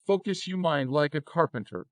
Focus your mind like a carpenter.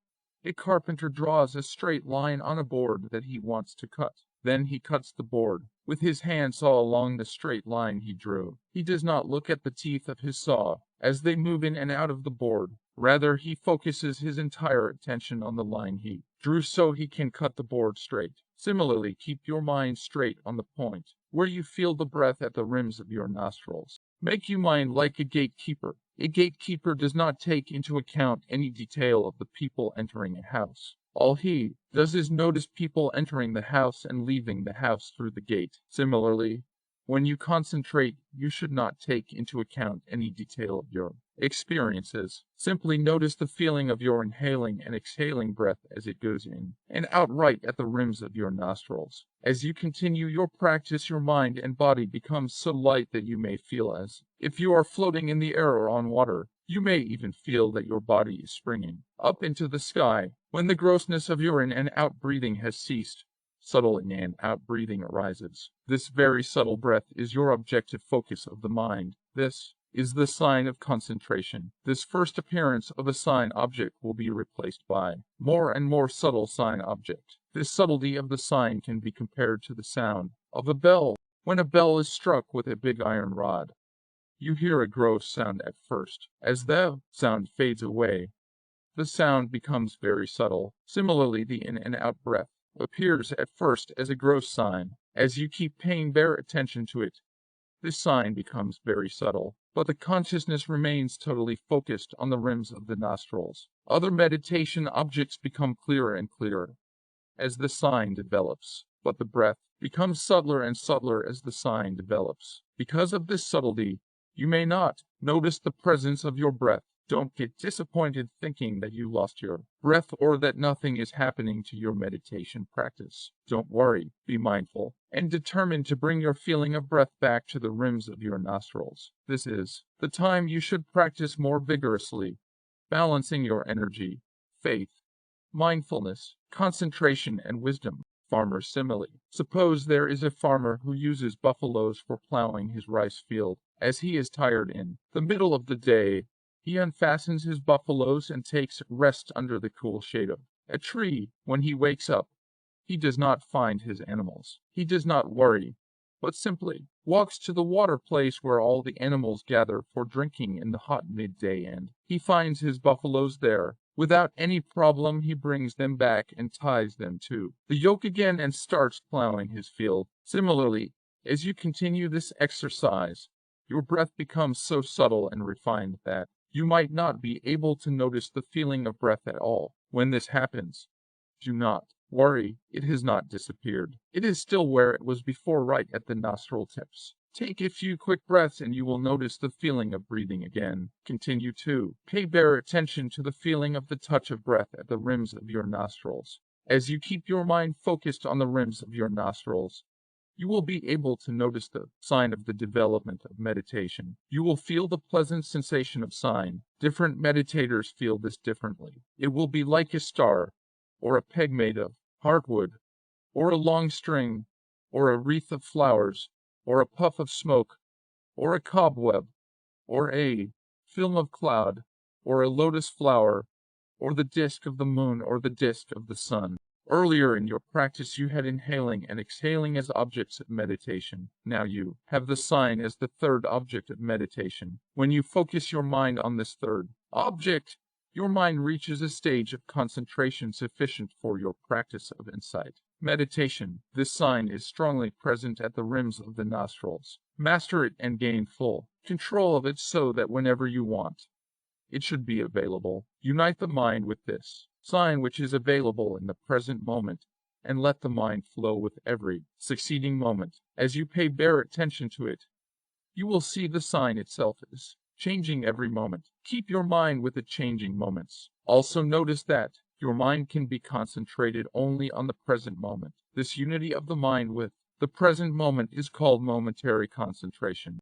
A carpenter draws a straight line on a board that he wants to cut. Then he cuts the board. With his hand saw along the straight line he drew. He does not look at the teeth of his saw as they move in and out of the board. Rather, he focuses his entire attention on the line he drew so he can cut the board straight. Similarly, keep your mind straight on the point where you feel the breath at the rims of your nostrils. Make your mind like a gatekeeper. A gatekeeper does not take into account any detail of the people entering a house. All he does is notice people entering the house and leaving the house through the gate. Similarly, when you concentrate, you should not take into account any detail of your experiences. Simply notice the feeling of your inhaling and exhaling breath as it goes in and out right at the rims of your nostrils. As you continue your practice, your mind and body becomes so light that you may feel as if you are floating in the air or on water. You may even feel that your body is springing up into the sky. When the grossness of your in and out breathing has ceased, subtle in and out breathing arises. This very subtle breath is your objective focus of the mind. This is the sign of concentration. This first appearance of a sign object will be replaced by more and more subtle sign object. This subtlety of the sign can be compared to the sound of a bell. When a bell is struck with a big iron rod, you hear a gross sound at first. As the sound fades away, the sound becomes very subtle. Similarly, the in and out breath appears at first as a gross sign. As you keep paying bare attention to it, this sign becomes very subtle, but the consciousness remains totally focused on the rims of the nostrils. Other meditation objects become clearer and clearer as the sign develops, but the breath becomes subtler and subtler as the sign develops. Because of this subtlety, you may not notice the presence of your breath. Don't get disappointed thinking that you lost your breath or that nothing is happening to your meditation practice. Don't worry, be mindful, and determined to bring your feeling of breath back to the rims of your nostrils. This is the time you should practice more vigorously, balancing your energy, faith, mindfulness, concentration, and wisdom. Farmer's simile. Suppose there is a farmer who uses buffaloes for plowing his rice field. As he is tired in the middle of the day, he unfastens his buffaloes and takes rest under the cool shade of a tree. When he wakes up, he does not find his animals. He does not worry, but simply walks to the water place where all the animals gather for drinking in the hot midday, and he finds his buffaloes there. Without any problem, he brings them back and ties them to the yoke again and starts plowing his field. Similarly, as you continue this exercise, your breath becomes so subtle and refined that you might not be able to notice the feeling of breath at all. When this happens, do not worry, it has not disappeared. It is still where it was before, right at the nostril tips. Take a few quick breaths and you will notice the feeling of breathing again. Continue to pay bare attention to the feeling of the touch of breath at the rims of your nostrils. As you keep your mind focused on the rims of your nostrils, you will be able to notice the sign of the development of meditation. You will feel the pleasant sensation of sign. Different meditators feel this differently. It will be like a star, or a peg made of hardwood, or a long string, or a wreath of flowers, or a puff of smoke, or a cobweb, or a film of cloud, or a lotus flower, or the disk of the moon, or the disk of the sun. Earlier in your practice you had inhaling and exhaling as objects of meditation. Now you have the sign as the third object of meditation. When you focus your mind on this third object, your mind reaches a stage of concentration sufficient for your practice of insight. Meditation. This sign is strongly present at the rims of the nostrils. Master it and gain full control of it so that whenever you want, it should be available. Unite the mind with this sign which is available in the present moment, and let the mind flow with every succeeding moment. As you pay bare attention to it, you will see the sign itself is changing every moment. Keep your mind with the changing moments. Also notice that your mind can be concentrated only on the present moment. This unity of the mind with the present moment is called momentary concentration.